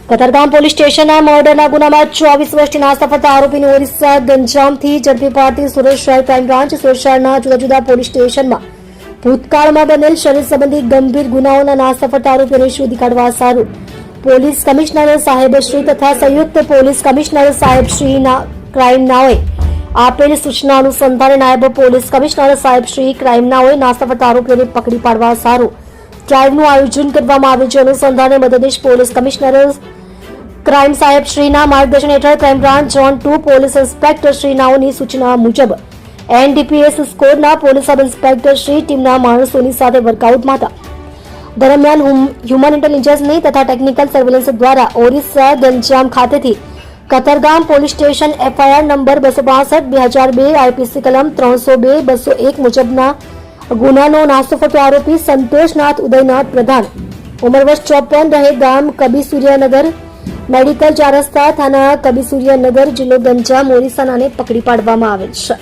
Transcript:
Katargam police સ્ટેશનના મર્ડરના ગુનામાં 24 વર્ષથી નાસ્તા ફરતા આરોપીને ઓરિસ્સા ગંજામથી ઝડપી પાડતી સુરત શહેર ક્રાઇમ બ્રાન્ચ સુરત શહેરના જુદા જુદા પોલીસ સ્ટેશનમાં ભૂતકાળમાં બનેલ શરીર સંબંધી ગંભીર ગુનાઓના નાસ્તા ફરતા આરોપીઓને શોધી કાઢવા સારું પોલીસ કમિશનર સાહેબશ્રી તથા સંયુક્ત પોલીસ કમિશનર સાહેબશ્રીના ક્રાઇમ નાઓએ આપેલ સૂચના અનુસંધાને નાયબ પોલીસ કમિશનર સાહેબશ્રી ક્રાઇમ નાઓએ નાસ્તા ફરતા આરોપીઓને પકડી પાડવા સારું ડ્રાઇવનું આયોજન કરવામાં આવ્યું છે. અનુસંધાને મદદનીશ પોલીસ કમિશનર ક્રાઇમ સાહેબ શ્રીના માર્ગદર્શન હેઠળ crime branch zone 2 police inspector Shri નાઓની સૂચના મુજબ એનડીપીએસ સ્કોડના પોલીસ સબ ઇન્સ્પેક્ટર શ્રી ટીમના માણસોની સાથે વર્કઆઉટમાં હતા. દરમિયાન હ્યુમન ઇન્ટેલિજન્સની તથા ટેકનિકલ સર્વેલન્સ દ્વારા ઓરિસ્સા ગંજામ ખાતેથી Katargam police station FIR number 265/2002 IPC કલમ 302-201 મુજબના ગુનાનો નાસ્તો ફરતો આરોપી સંતોષનાથ ઉદયનાથ પ્રધાન ઉંમર વર્ષ 54 રહે ગામ કબીસુરિયાનગર મેડિકલ 4 રસ્તા થાના કબીસુરિયાનગર જિલ્લો ગંજામ ઓરિસ્સાને પકડી પાડવામાં આવેલ છે.